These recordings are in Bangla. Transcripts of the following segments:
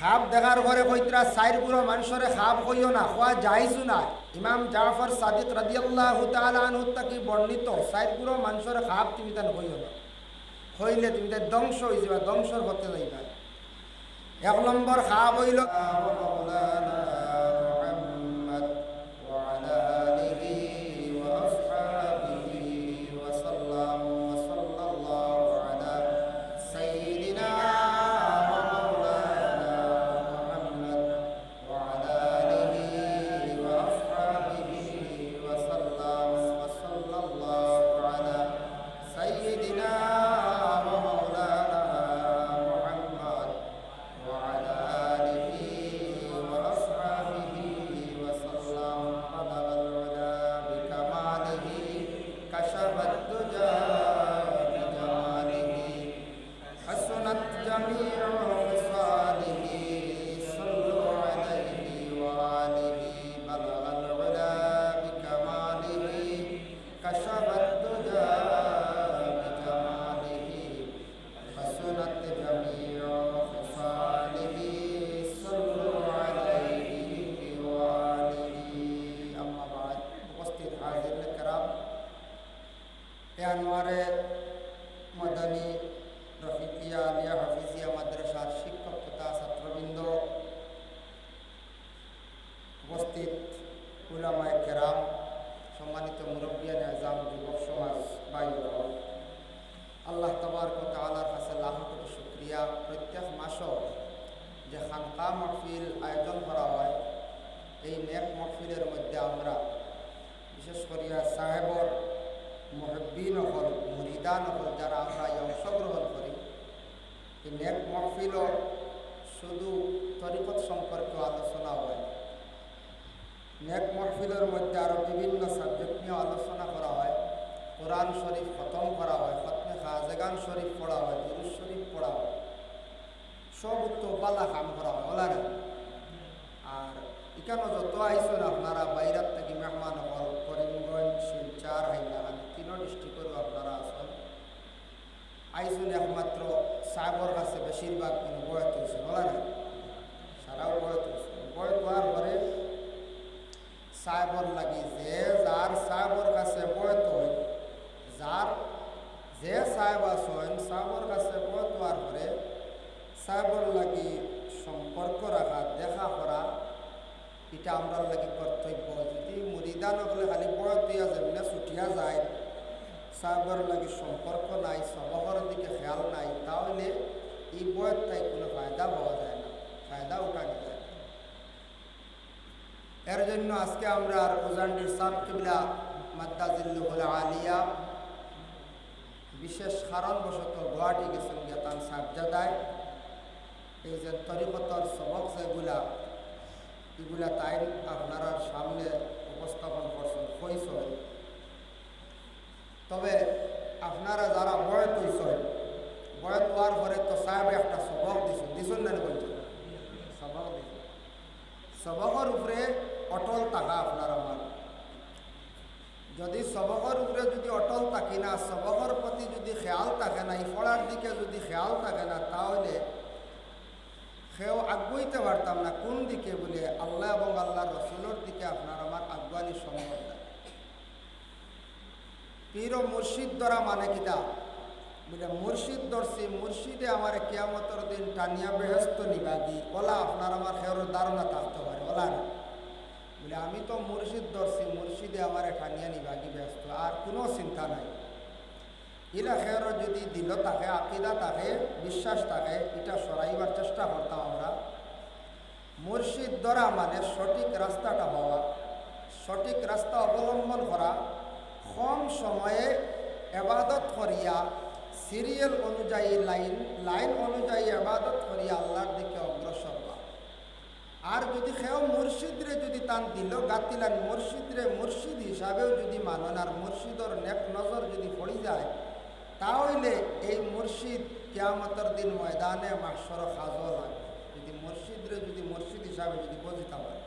খাপ দেখার পরে কইতরা চাইর গুঁড়ো মানুষরে খাপ হইও না খোয়া যাইছু না। ইমাম জাফর সাদিক রাদিয়াল্লাহু তাআলা আনহু তাকি বর্ণিত চাইর গুঁড়ো মানুষরে খাপ তুমি তান হইও না, হইলে তুমি তাই ধ্বংস হয়ে যাবা, ধ্বংসর পথে যাইবা। এক নম্বর খাপ হইল আনোয়ারে মাদানী রফিকিয়া আলিয়া হাফিজিয়া মাদ্রাসার শিক্ষক তথা ছাত্রবৃন্দ, উপস্থিত উলামায়ে কেরাম, সম্মানিত মুরব্বিয়ানে আযম, যুবক সমাজ ভাই বোন, আল্লাহ তাবারক ওয়া তাআলার কাছে লাখ কোটি শুকরিয়া। প্রত্যেক মাসও যে খানকা মাহফিল আয়োজন করা হয়, এই নেক মাহফিলের মধ্যে আমরা বিশেষ করিয়া সাহেবর মুহিব্বিন হল, মুরিদান হল, যারা আমরা অংশগ্রহণ করি, এই নেক মাহফিলও শুধু তরিকত সম্পর্কে আলোচনা হয়। নেক মাহফিলের মধ্যে আরও বিভিন্ন সাবজেক্ট নিয়ে আলোচনা করা হয়। কোরআন শরীফ খতম করা হয়, খতমে খাজেগান শরীফ পড়া হয়, দুরূদ শরীফ পড়া হয়, সব উত্তরপাল্লা কাম করা হয়, বলা না। আর এখানে যত আইসুন আপনারা বাইরের থেকে মেহমান হল, করিমগঞ্জ, শিলচর, হাইলাকান্দি, তিনও ডিস্ট্রিক্টেরও আপনারা আসেন, আইসুন একমাত্র সাহেবর কাছে বেশিরভাগ বয়স হয়েছে, বলা না, সারাও বয়স হয়েছে। বয়স হওয়ার পরে সাহেবর লাগি যে যার সাহেবর কাছে বয়স হয়, যার যে সাহেব আসেন সাহেবর কাছে বয়স হওয়ার পরে সাহেবর লাগি সম্পর্ক রাখা, দেখা করা, এটা আমরা লাগি কর্তব্য। যদি মুরিদান হলে খালি বয়স দিয়া যেমন ছুটিয়া যায়, সাহেবর লাগি সম্পর্ক নাই, সবকর দিকে খেয়াল নাই, তাহলে এই বয়স তাই কোনো ফায়দা পাওয়া যায় না, ফায়দা উঠানো যায় না। এর জন্য আজকে আমরা উজান্ডির সাব কিবলা মাদ্দাজিল্লুহুল আলিয়া বিশেষ কারণবশত গুয়াহাটি গেছেন গেতান সাবজাদায়। এই যে তরিকতর সবক যেগুলা এগুলা তাই আপনারা সামনে উপস্থাপন করছেন হইছেন। তবে আপনারা যারা বয়স হইছেন, বয়স হওয়ার পরে তো সাহেব একটা সবক দিছেন না বলছেন, সবক দিছেন। সবকের উপরে অটল থাকা আপনার আমার, যদি সবকের উপরে যদি অটল থাকি না, সবকের প্রতি যদি খেয়াল থাকে না, এই পড়ার দিকে যদি খেয়াল থাকে না, তাহলে সেও আগুইতে পারতাম না কোন দিকে বলে আল্লাহ এবং আল্লাহর রসুলের দিকে আপনার আমার আগুয়ানি সম্ভব না। পীর ও মুর্শিদ ধরা মানে কিতা বলে মুর্শিদ ধরছি, মুর্শিদে আমার কিয়ামতের দিন টানিয়া বেহেস্ত নিবাগি, ওলা আপনার আমার খেয়ের ধারণা থাকতে পারে, ওলা না বলে আমি তো মুর্শিদ ধরছি, মুর্শিদে আমার টানিয়া নিবাগি ব্যস্ত, আর কোনো চিন্তা নাই। ইলা খেয়ের যদি দিল থাকে, আকিদা থাকে, বিশ্বাস থাকে, এটা সরাইবার চেষ্টা করতাম আমরা। মুর্শিদ ধরা মানে সঠিক রাস্তাটা হওয়া, সঠিক রাস্তা অবলম্বন করা, কম সময়ে এবাদত করিয়া সিরিয়াল অনুযায়ী লাইন অনুযায়ী এবাদত করিয়া আল্লাহর দিকে অগ্রসর হওয়া। আর যদি সেও মুর্শিদরে যদি তান দিল গাতিলান, মুর্শিদরে মুর্শিদ হিসাবেও যদি মানন, আর মুর্শিদর নেক নজর যদি পড়ি যায়, তাহলে এই মুর্শিদ কিয়ামতের দিন ময়দানে মাহশর খাজো লাগে। যদি মুর্শিদরে যদি মুর্শিদ হিসাবে যদি বুঝিতে পারে,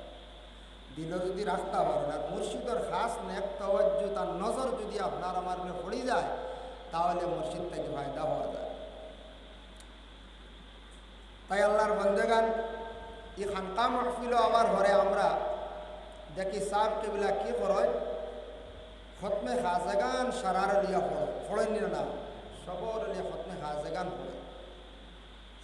দিল যদি রাখতে পারেন, আর মুর্শিদর খাস নেক তওয়াজ্জু তার নজর যদি আপনার আমার পড়ি যায়, তাহলে মুর্শিদ থেকে ফায়দা হওয়া যায়। তাই আল্লাহর বন্দেগান এই খানকা মাহফিল আবার ঘরে আমরা দেখি সাহেব কেবিলা কি করয় খতমে খাজেগান সারার লিয়া ফড়েন না সবর লিয়া খতমে খাজেগান পড়ে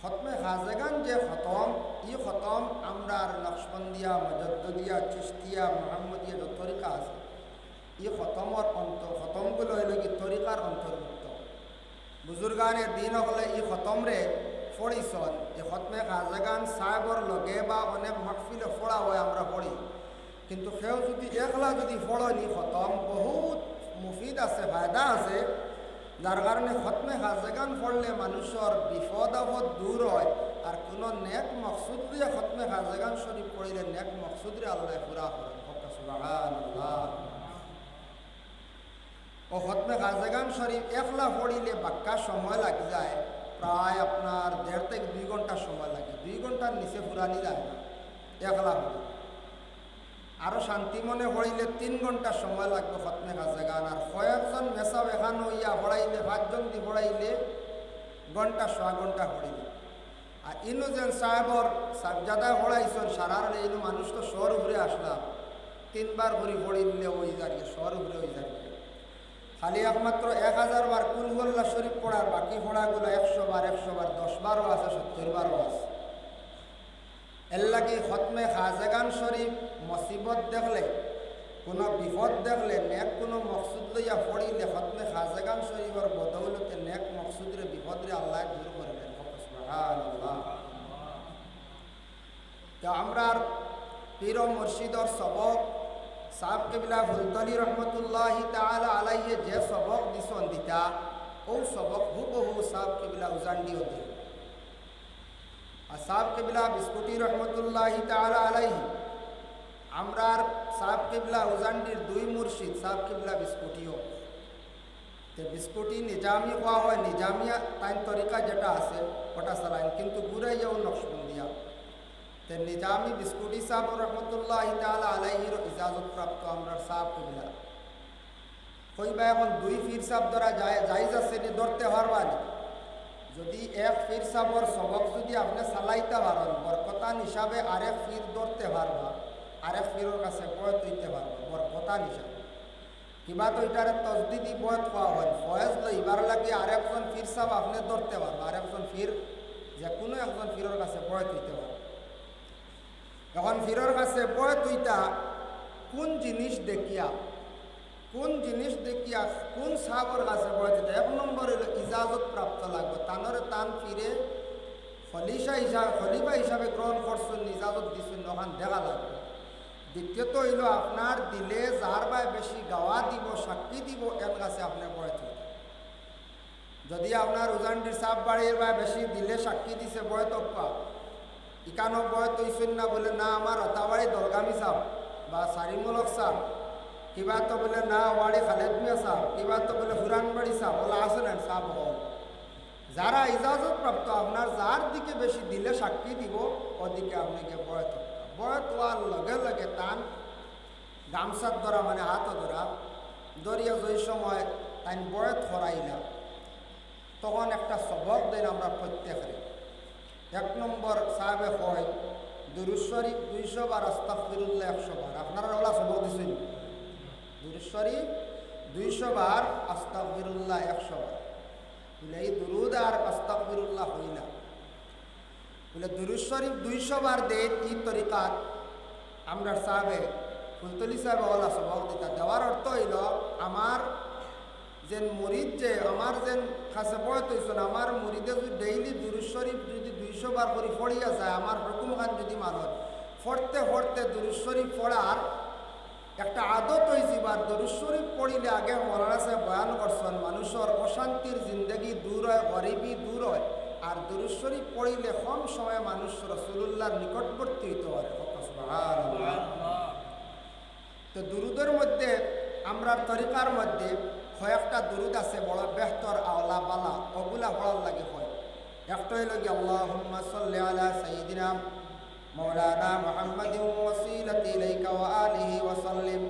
খতমে খাজেগান যে খতম ই খতম আমরা নকশবন্দিয়া মজদ্দিয়া চিশতিয়া মোহাম্মদিয়া যে তরিকা আছে ই খতমর খতমগুলো হইল কি তরিকার অন্তর্ভুক্ত বুজুর্গানের দিন হলে ই খতমরে পড়িছন এই খতমে খাজেগান সাহেবর লগে বা অনেক মাহফিলে ফোড়া হয় আমরা পড়ি কিন্তু সেও যদি একলা যদি ফড়নি খতম বহুত মুফিদ আছে ফায়দা আছে যার কারণে খতমে খাজেগান পড়লে মানুষের বিপদ আপদ দূর হয় আর কোনো নেক মকসুদ দিয়ে খতমে খাজেগান শরীফ পড়িলে নেক মকসুদরে আল্লাহ পুরা করেন সুবহানাল্লাহ ও খতমে খাজেগান শরীফ একলা পড়িলে বাক্কা সময় লাগে যায় প্রায় আপনার 1.5 থেকে 2 ঘন্টা সময় লাগে 2 ঘন্টার নিচে ফুরানি যায় না একলা পড়ি আরও শান্তি মনে পড়িলে 3 ঘন্টা সময় লাগবে খতমে খাজেগান আর কয়েকজন মেসাব এখান হইয়া পড়াইলে 5 জন দি পড়াইলে ঘন্টা 6 ঘন্টা পড়িলে আর ইনু যেন সাহেবর সাবজাদা পড়াইছেন সারার ইনু মানুষ তো শহর উপরে আসলাম 3 বার করে পড়িলে ওই যারিয়ে শহর উপরে ওই যারিয়ে খালি একমাত্র 1000 বার কুলহুল্লাহ শরীফ পড়ার বাকি পড়াগুলো 100 বার 10 বারও আছে 70 বারও আছে এর লাগে খতমে খাজেগান শরীফ মুসিবত দেখলে কোনো বিপদ দেখলে নেক কোনো মকসুদ লইয়া পড়িলে খতমে খাজেগান শরীফের বদৌলতে নেক মকসুদরে বিপদরে আল্লাহ দূর করবেন সুবহানাল্লাহ তো আমরা পীর ও মুর্শিদর সবক সাহেব কেবলা ফুলতলি রহমতুল্লাহি তাআলা আলাইহি যে সবক দিছন দিতা ও সবক হুবহু সাহেব কেবলা উজান্ডিও দেয় আর সাহেব কেবলা বিস্কুটি রহমতুল্লাহি তাআলা আলাইহি আমরার সাহেব কেবলা উজান্ডির 2 মুর্শিদ সাহেব কেবলা বিস্কুটিও তে বিস্কুটি নিজামি হওয়া হয় নিজামিয়া তাই তরিকা যেটা আছে ওটা চালাইন কিন্তু ঘুরাইয়াও নকশবন্দিয়া তে নিজামি বিস্কুটি সাহেব রহমতুল্লাহি তাআলা আলাইহির ইজাজত প্রাপ্ত আমরার সাহেব কেবলা কইবা এখন 2 পীর সাহেব দ্বারা জায়েজ আছে নি ধরতে পারবানি যদি এক পীর সাহেবর সবক যদি আপনি চালাইতে পারেন বরকতান হিসাবে আরেক পীর ধরতে পারবা আরেক পীরের কাছে বয়ত হইতে পারবা বরকতান হিসাবে কিবা তো এটারে তসদিদি বয়ত পাওয়া হয় ফয়েজ লইবার লাগে আরেকজন পীর সাহেব আপনি ধরতে পারবা আরেকজন পীর যে কোনো একজন পীরের কাছে বয়ত হইতে পারবা এখন পীরের কাছে বয়ত হইতা কোন জিনিস দেখিয়া কোন সাহাবর কাছে বয়ত হইতা 1 নম্বর হইল ইজাজত প্রাপ্ত লাগবে তানরে তান পীরে খলিফা হিসাবে গ্রহণ করছেন ইজাজত দিছেন ওখান দেখা লাগবে দ্বিতীয়ত হইল আপনার দিলে যার বাই বেশি গাওয়া দিব সাক্ষী দিব এর কাছে আপনার বয়ত হইতে যদি আপনার উজান্ডির সাপ বাড়ির বা বেশি দিলে সাক্ষী দিছে বয়ত ইকানো বয়ত হইছেন না বলে না আমার হতাবাড়ি দলগামী সাপ বা সারিমূলক সাপ কিবা তো বলে না বাড়ি খালেদ মিয়া সাপ কিবা তো বলে হুরানবাড়ি সাপ বলে আসেন সাপ হল যারা ইজাজত প্রাপ্ত আপনার যার দিকে বেশি দিলে সাক্ষী দিব ওদিকে আপনাকে বয়ত হওয়ার লগে লগে তান গামছার ধরা মানে হাত ধরা দরিয়া যে সময় তাই বয়ত হরাইলা তখন একটা সবক দেন আমরা প্রত্যেকের 1 নম্বর সাহেবে হয় দুরূদ শরীফ 200 বার আস্তাগফিরুল্লাহ 100 বার আপনারা ওলা সবক দিছেন দুরূদ শরীফ 200 বার আস্তাগফিরুল্লাহ 100 বার বলে এই দুরূদ আর আস্তাগফিরুল্লাহ হইলা বলে দুরূদ শরীফ 200 বার দেন এই তরিকাত আমরা সাহেবে ফুলতলি সাহেব ওলা সবক দিতা দেওয়ার অর্থ হইল আমার যেন মুরিদ যে আমার যেন কাছে বয়ত হইছেন আমার মুরিদে যদি ডেইলি দুরূদ শরীফ যদি 200 বার করে পড়িয়া যায় আমার হুকুম খান যদি মানত পড়তে দুরূদ শরীফ পড়ার একটা আদত হয়েছে বা দুরূদ শরীফ পড়িলে আগে মৌলানা সাহেব বয়ান করছেন মানুষের অশান্তির জিন্দগি দূর হয় গরিবি দূর হয় আর দুরূদ শরীফ পড়িলে কম সময়ে মানুষ রাসূলুল্লাহর নিকটবর্তী হইতে পারে সুবহানাল্লাহ তো দুরুদের মধ্যে আমরার তরিকার মধ্যে কয়েকটা দুরুদ আছে বড় বেহতর আওলা বালা ওগুলা পড়ার লাগে হয় একটা হইল কি আল্লাহুম্মা সাল্লি আলা সাইয়্যিদিনা মাওলানা মুহাম্মাদিন ওয়াসিলাতি ইলাইকা ওয়া আলিহি ওয়া সাল্লিম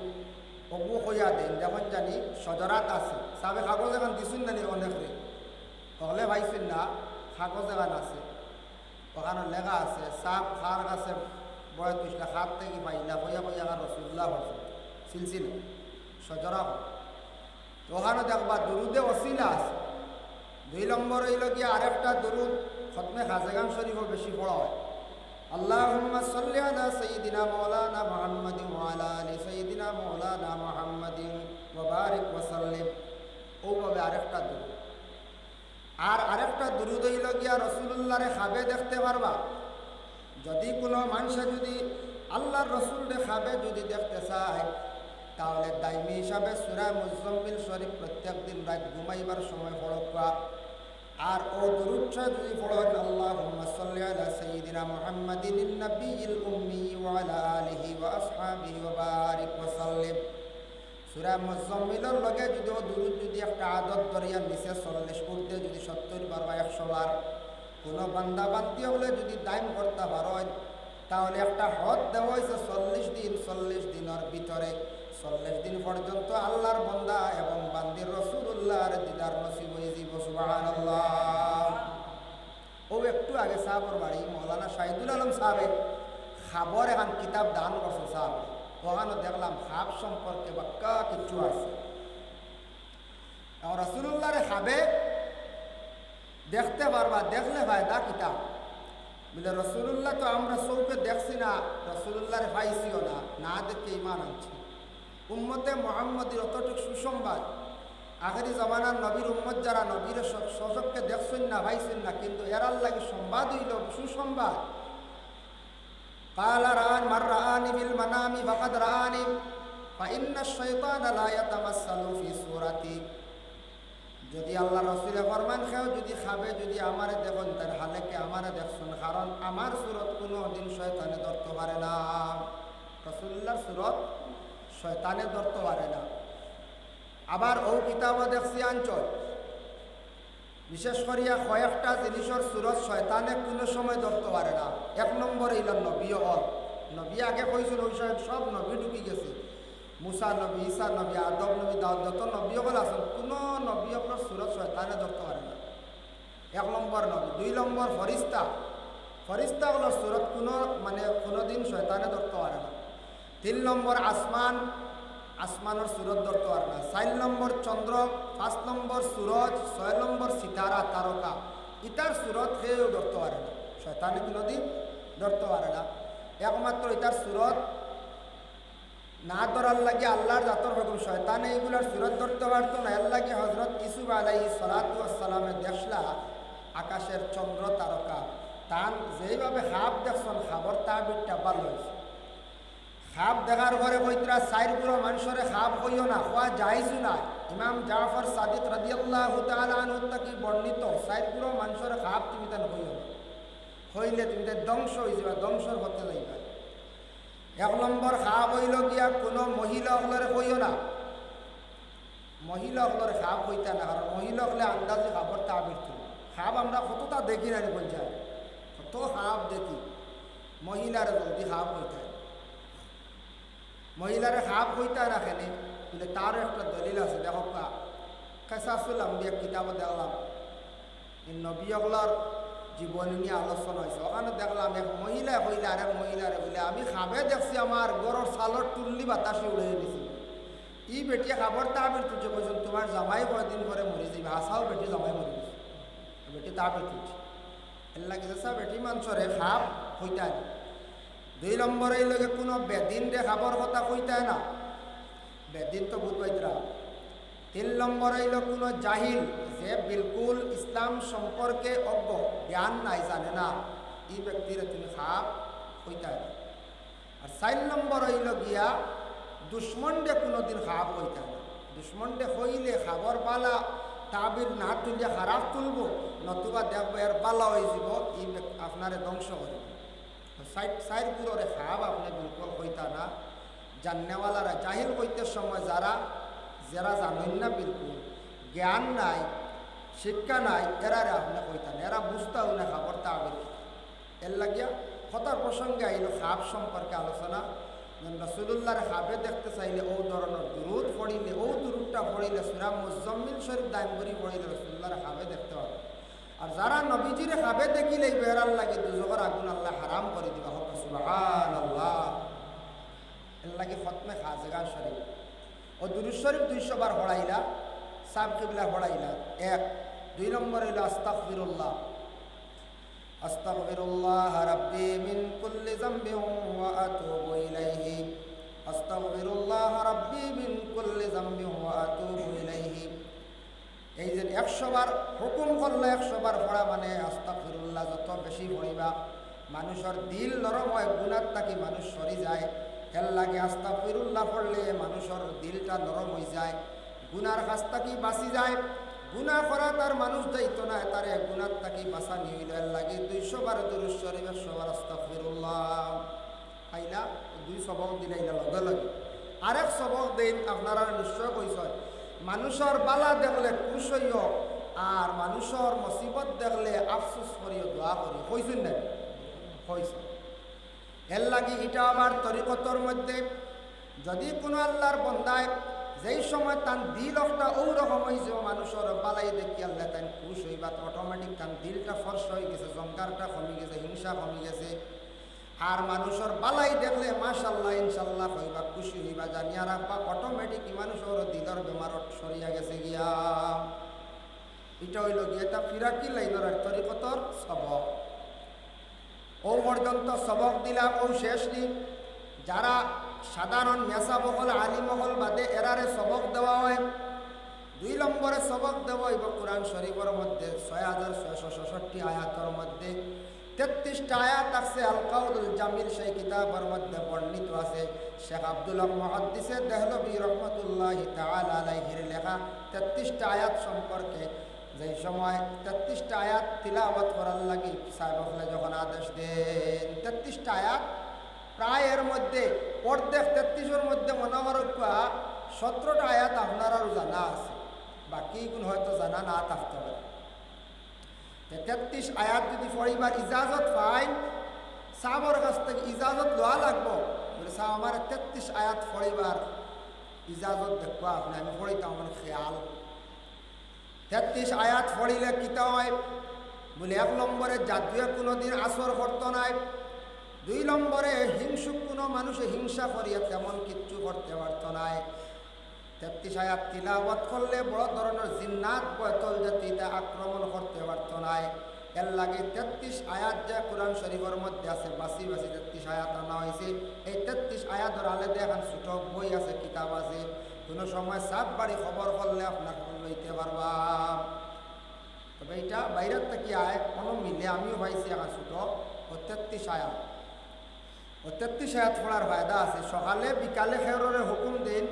ওগু কইয়া দেন যেমন জানি সজরাত আছে সাবে কাগজ এখন দিছুন না অনেক রে তাহলে ভাইছেন না কাগজ এখন আছে ওখানে লেখা আছে সাপ খার কাছে বয় তুসলা হাত থেকে পাইলা কইয়া কইয়া রসুল্লাহ সিলসিল সজরা। ওখানে দেখবা দুরুদে ওসিলা আছে। 2 নম্বর হইল গিয়ে আরেকটা দুরুদ খতমে খাজেগান শরীফও বেশি পড়া হয়। আল্লাহুম্মা সাল্লি আলা সাইয়্যিদিনা মাওলানা মুহাম্মাদিন ওয়া আলা আলি সাইয়্যিদিনা মাওলানা মুহাম্মাদিন ওয়া বারিক ওয়া সাল্লিম। ওভাবে আরেকটা দুরুদ। আর আরেকটা দুরুদ হইল গিয়া রাসূলুল্লাহরে খাবে দেখতে পারবা। যদি কোনো মানুষে যদি আল্লাহর রাসূলরে খাবে যদি দেখতে চায় তাহলে দাইমি হিসাবে সূরা মুজাম্মিল শরীফ প্রত্যেক দিন রাত ঘুমাইবার সময় পড়বা। আর ও দুরূদটা যদি পড়েন আল্লাহুম্মা সাল্লি আলা সাইয়্যিদিনা মুহাম্মাদিন নাবিয়্যিল উম্মি ওয়া আলা আলিহি ওয়া আসহাবিহি ওয়া বারিক ওয়া সাল্লিম। সূরা মুজাম্মিলের লগে যদি ও দুরূদ যদি একটা আদত দরিয়া নিচে 40 করতে যদি 70 বার বা 100 বার কোনো বান্দা বান্দি হলে যদি দাইম করতে পারেন তাহলে একটা হদ দেওয়া হয়েছে 40 দিন। 40 দিনের ভিতরে 40 দিন পর্যন্ত আল্লাহর বান্দা এবং বান্দির রাসূলুল্লাহর দিদার নসিব হয়ে যাব। সুবহানাল্লাহ। ও একটু আগে সাহাবর বাড়ি মৌলানা শাহিদুল আলম সাহেব খাবর এখন কিতাব দান করছে সাহেব। ওখানে দেখলাম খাব সম্পর্কে বাক্কা কিছু আছে। এবং রাসূলুল্লাহরে খাবে দেখতে পারবা, দেখলে ফায়দা কিতাব বলে রাসূলুল্লাহ তো আমরা চৌকে দেখছি না, রাসূলুল্লাহরে পাইছিও না, না দেখে ইমান আনছি। উম্মতে মুহাম্মদীর অতটুক সুসংবাদ আখেরি জামানার নবীর উম্মত যারা নবীর সচক্ষে দেখছেন না পাইছেন না, কিন্তু এরার লাগে সংবাদ হইল সুসংবাদ। قال رآن من رآني بالمنام فقد رآني فإن الشيطان لا يتمثل في صورتي। যদি আল্লাহ রাসূলে ফরমান খেও যদি খাবে যদি আমারে দেখুন তার হালেকে আমারে দেখছুন, কারণ আমার সুরত কোনো দিন শয়তানে ধরতে পারে না। রাসূলুল্লাহর সুরত শয়তানে ধরতে পারে না। আবার ও কিতাবও দেখছি আঞ্চল বিশেষ করিয়া কয়েকটা জিনিসের সুরত শয়তানে কোনো সময় ধরতে পারে না। 1 নম্বর হইল নবী হল। নবী আগে কইছিল ওই সব নবী ঢুকি গেছে। মুসা নবী, ঈসা নবী, আদম নবী, দাউদ যত নবী হল আছেন কোনো নবী হল সুরত শয়তানে ধরতে পারে না। 1 নম্বর নবী। 2 নম্বর ফরিস্তা। ফরিস্তা হল সুরত কোনোদিন শয়তানে ধরতে পারে না। 3 নম্বর আসমান, আসমানের সুরত ধরতে পারে না। 4 নম্বর চন্দ্র, 5 নম্বর সূরজ, 6 নম্বর সিতারা তারকা, ইতার সুরত কেউ ধরতে পারে না, শয়তানে কোনোদিন ধরতে পারে না। একমাত্র ইতার সুরত না ধরার লাগে আল্লাহর জাতর হুকুম, শয়তানে এইগুলার সুরত ধরতে পারতো না। এর লাগে হযরত ইউসুফ আলাইহিস সালাতু ওয়াস সালামের দেখলা আকাশের চন্দ্র তারকা তান যেইভাবে খাব দেখছেন খাবার তাবিরটা ভালো হয়েছে। খাব দেখার পরে কইতরা 4 গুলো মানুষের খাব হইও না, হওয়া যাইজও না। ইমাম জাফর সাদিক রাদিয়াল্লাহু তাআলা আনহু থেকে বর্ণিত 4 গুলো মানুষের খাব তুমি তান হইও না, হইলে তুমি ধ্বংস হয়ে যাবে, ধ্বংসর হতে যাইবা। 1 নম্বর খাব হইল গিয়া কোনো মহিলা হলরে হইও না। মহিলা হলরে খাব হইতা না, কারণ মহিলা হলে আন্দাজে খাবার তাবির তুল। খাব আমরা কতটা দেখি না পঞ্চায়েত, কত খাব দেখি। মহিলার জলদি খাব হইতে, মহিলারে খাব হইতা না খেলে বলে তার একটা দলিল আছে। দেখো কেসাসুল আম্বিয়া কিতাবে দেখলাম নবী হলার জীবনী নিয়ে আলোচনা হয়েছে। ওখানে দেখলাম এক মহিলা হইলে আরেক মহিলারে বলে আমি খাবে দেখছি আমার গরর সালর তুললি বাতাসে উড়ে দিছি। ই বেটিয়ে খাবার তাবির তুলছে, বলছেন তোমার জামাই কয়েকদিন পরে মরে যাবে। হাসাও বেটি জামাই মরে গেছে, বেটি তাবির তুলছে। এর লাগে সা বেটি মানুষরে খাব হইতা না। 2 নম্বরে লগে কোনো বেদিন রে খাবার কথা কইতায় না, বেদিন তো বুঝ পাইতরা। 3 নম্বরে হইল কোনো জাহিল যে বিলকুল ইসলাম সম্পর্কে অজ্ঞ, জ্ঞান নাই, জানে না, এই ব্যক্তির তুমি খাব হইতায় না। আর 4 নম্বর হইল গিয়া দুশ্মনডে কোনোদিন খাব হইতায় না। দুশ্মনডে হইলে খাবার বালা তাবির না তুলিয়া খারাপ তুলব, নতুবা দেখবো এর বালা হয়ে যাব, এই আপনারে ধ্বংস করবে। 4 গুলোরে খাব আপনি বিলকুল হইতা না। জাননেওয়ালারা জাহিল হইতে সময় যারা জানেন না, বিলকুল জ্ঞান নাই, শিক্ষা নাই, এরারে আপনি হইতা না, এরা বুঝতেও না খাবার তাবির। এর লাগিয়া কথার প্রসঙ্গে আইল খাব সম্পর্কে আলোচনা। রাসূলুল্লাহর খাবে দেখতে চাইলে ও ধরনের দুরুদ পড়িলে, ও দুরুদটা পড়িলে সূরা মুজাম্মিল শরীফ দাইম করি পড়িলে রাসূলুল্লাহর খাবে দেখতে পাবে। আর যারা নবীজিরে খাবে দেখিলেই বেড়ার লাগে দুজকের আগুন আল্লাহ হারাম করে দিবা হোক সুবহানাল্লাহ। এর লাগে ফতমে খাজগান শরীফ ও দুরূদ শরীফ 200 বার পড়াইলা, সাব কিবলা পড়াইলা। 1 2 নম্বর হইল আস্তাগফিরুল্লাহ, আস্তাগফিরুল্লাহ রাব্বি মিন কুল্লি যামবিন ওয়া আতুবু ইলাইহি, আস্তাগফিরুল্লাহ রাব্বি মিন কুল্লি যামবিন ওয়া আতুবু ইলাইহি। এই যে 100 বার হুকুম করলে 100 বার পড়া মানে আস্তাগফিরুল্লাহ যত বেশি পড়িবা মানুষের দিল নরম হয়, গুনাহ থাকি মানুষ সরি যায়। এর লাগে আস্তাগফিরুল্লাহ পড়লে মানুষের দিলটা নরম হয়ে যায়, গুনার কাছ থাকি বাঁচি যায়। গুনাহ করা তার মানুষ যাইতো না, তার গুনার থাকি বাঁচা নিইল। এর লাগে 200 বার দুরূদ শরীফ, 100 বার আস্তাগফিরুল্লাহ আইলা 2 সবক দিলাইলা লগে লগে। আরেক সবক দিন আপনারা নিশ্চয় কইছেন, মানুষের বালা দেখলে খুশ হইও আর মানুষের মুসিবত দেখলে আফসোস করিও, দোয়া করি। কইছেন না? কইছেন। এর লাগি এটা আমার তরিকতর মধ্যে যদি কোনো আল্লাহর বন্দায় যেই সময় তার দিল একটা ওরকম হয়েছে মানুষের বালাই দেখি আল্লাহ তাই খুশ হইবা, তো অটোমেটিক তার দিলটা ফর্স হয়ে গেছে, জঙ্কারটা কমে গেছে, হিংসা কমে গেছে। আর মানুষের বালাই দেখলে মাশাল্লাহ ইনশাল্লাহ হইবা, খুশি হইবা, জানিয়া রাখবা অটোমেটিক মানুষের দিলর বেমারত সরিয়া গেছে গিয়া। এটা হইল গিয়ে এটা ফিরাকি লাইনের তরিকতর সবক। ও পর্যন্ত সবক দিলাম, ও শেষ দিন যারা সাধারণ মেসা মহল আলিম মহল বাদে এরারে সবক দেওয়া হয়। 2 নম্বরে সবক দেওয়া হইব কোরআন শরীফের মধ্যে 6666 আয়াতের মধ্যে 33টা আয়াত আছে। আল কাউলুল জামিল সেই কিতাবের মধ্যে বর্ণিত আছে। শেখ আব্দুল হক মুহাদ্দিসে দেহলভী রহমতুল্লাহি তাআলা আলাইহির লেখা 33টা আয়াত সম্পর্কে যেই সময় 33টা আয়াত তিলাওয়াত করার লাগি সাহেবলে যখন আদেশ দেন 33টা আয়াত প্রায় এর মধ্যে অর্ধেক 33-এর মধ্যে মনে করো 17টা আয়াত আপনারাও জানা আছে, বাকিগুলো হয়তো জানা না থাকতে পারে। 33 আয়াত যদি পড়িবার ইজাজত পাই সাহাবার কাছ থেকে ইজাজত লওয়া লাগবো, বলে সাহ আমার 33 আয়াত পড়িবার ইজাজত দেখবো আপনি, আমি পড়িতাম আমার খেয়াল। 33 আয়াত পড়িলে কিতা হয় বলে 1 নম্বরে জাদুয়ে কোনোদিন আসর করতো নাই, 2 নম্বরে হিংসুক কোনো মানুষে হিংসা করিয়া তেমন কিচ্ছু করতে পারত নাই। 33 আয়াত তিলাওয়াত করলে বড় ধরনের জিন্নাত বয়তল জাতিতে আক্রমণ করতে পারত নাই। এর লাগে 33 আয়াত যে কোরআন শরীফের মধ্যে আছে, বাসি বাসি 33 আয়াত আনা হয়েছে। এই 33 আয়াতের আলেদে এখন ছোট বই আছে, কিতাব আছে, কোনো সময় সাপ বাড়ি খবর করলে আপনার লইতে পারবা। তবে এটা বাইরের থেকে আয় কোনো মিলে আমিও পাইছি এখন ছোট 33 আয়াত। 33 আয়াত পড়ার ফায়দা আছে। সকালে বিকালে খেয়রের হুকুম দিন,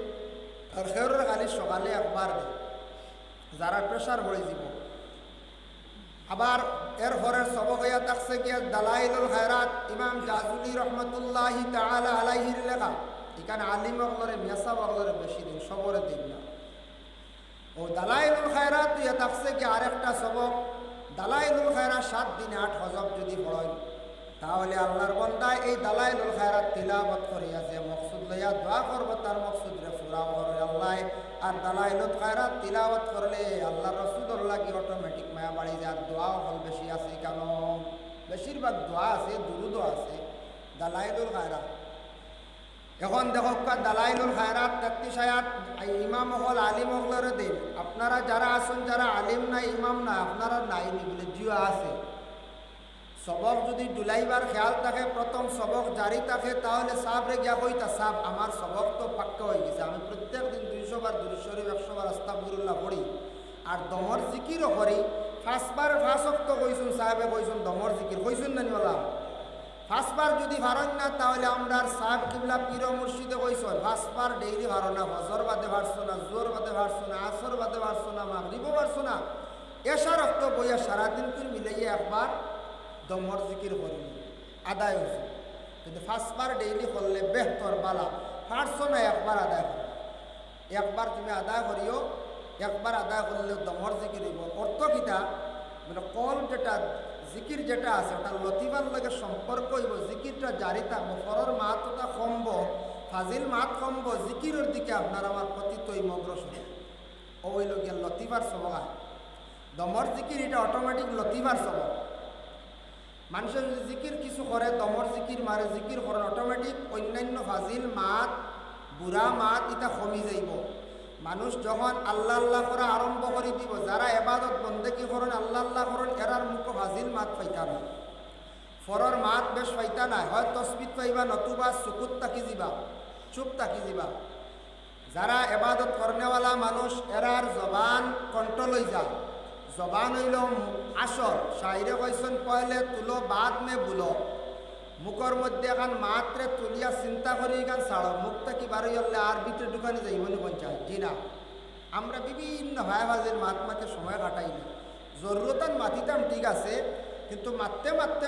আর খেয়রের খালি সকালে একবার দেন যারা প্রেশার হয়ে যাব। আবার এর পরের সবক হইয়া থাকছে গিয়া দালাইলুল খায়রাত, ইমাম জাজুলি রহমতুল্লাহি তাআলা আলাইহির লেখা। এখানে আলিম অগলরে মেসা অগলরে বেশি দিন, সবরে দিন না। ও দালাইলুল খায়রাত হইয়া থাকছে কি আরেকটা সবক। দালাইলুল খায়রাত 7 দিনে 8 হজব যদি পড়েন তাহলে আল্লাহর বান্দায় এই দালাইলুল খায়রাত তিলাওয়াত করিয়া যে মকসুদ লইয়া দোয়া করবো তার মকসুদরে পুরা করে আল্লাহ। আর দালাইলুল খায়রাত তিলাওয়াত করলে আল্লাহ রাসূলের লাগি অটোমেটিক মায়া বাড়ি যায়, দোয়াও ফল বেশি আছে। কেন বেশিরভাগ দোয়া আছে, দুরুদও আছে দালাইলুল খায়রাত। এখন দেখো দালাইলুল খায়রাত 33 আয়াত ইমাম হল আলিম হলরে দিন। আপনারা যারা আছেন, যারা আলিম নাই ইমাম না, আপনারা নাই বলে জিও আছে। সবক যদি ডুলাইবার খেয়াল থাকে, প্রথম সবক জারি থাকে, তাহলে সাবরে গিয়া কইতা সাব আমার সবক তো পাক্কা হয়ে গেছে, আমি প্রত্যেক দিন 200 বার দুরূদ শরীফ 100 বার আস্তাগফিরুল্লাহ পড়ি আর দমর জিকিরও করি। 5 বার 5 ওয়াক্ত কইছুন সাহেবে, কইছুন দমর জিকির কইছুন না নিওয়ালা। 5 বার যদি ভারেন না তাহলে আমরা সাহেব কিবলা পীর মুর্শিদে কইছুন 5 বার ডেইলি ভারো না, ফজর বাদে ভারছো না, জোর বাদে ভারছো না, আসর বাদে ভারছো না, মাগরিবও ভারছো না, এশার ওয়াক্ত বইয়া সারাদিন করে মিলাইয়া একবার দমর জিকির করি আদায় হয়েছে। কিন্তু 5 বার ডেইলি করলে বেহতর বালা। পারছো না একবার আদায় করি, একবার তুমি আদায় করিও, একবার আদায় করলে দমর জিকির হইব। অর্থ কিতা মানে কল যেটা জিকির যেটা আছে ওটা লতিবার লগে সম্পর্ক হইব, জিকিরটা জারি থাকবো, ফরর মাহাতটা কমব, ফাজিল মাত কমব, জিকিরের দিকে আপনার আমার পতিত অগ্রসর ওই লগিয়া লতিবার সবাই। দমর জিকির এটা অটোমেটিক লতিফার স্বভাব। মানুষের যদি জিকির কিছু করে, দমর জিকির মারে, জিকির করেন, অটোমেটিক অন্যান্য ফাজিল মাত, বুড়া মাত এটা কমি যাইব। মানুষ যখন আল্লাহ আল্লাহ করা আরম্ভ করে দিব, যারা এবাদত বন্দেগী করেন, আল্লাহ আল্লাহ করেন, এরার মুখ ফাজিল মাত পাইতা না, ফরর মাত বেশ পাইতা নাই, হয় তসবিত পাইবা, নতুবা চকুত তাকি যাবা, চুপ তাকি যাবা। যারা এবাদত করনেওয়ালা মানুষ, এরার জবান কন্ট্রোল হয়ে যায়। জবান হইল আসর। শাইরে কইসন পয়লে তুলো বাদ মে বুলো, মুখর মধ্যে এখন মাত্রে তুলিয়া চিন্তা করি এখান ছাড়ো, মুখটা কি বারোই হলে আর ভিতরে ঢুকানি যাইবনি পঞ্চায়েত। জি না, আমরা বিভিন্ন ভাইবাজের মাত মাতে সময় কাটাই না। জরুরতান মাতিতাম ঠিক আছে, কিন্তু মারতে মারতে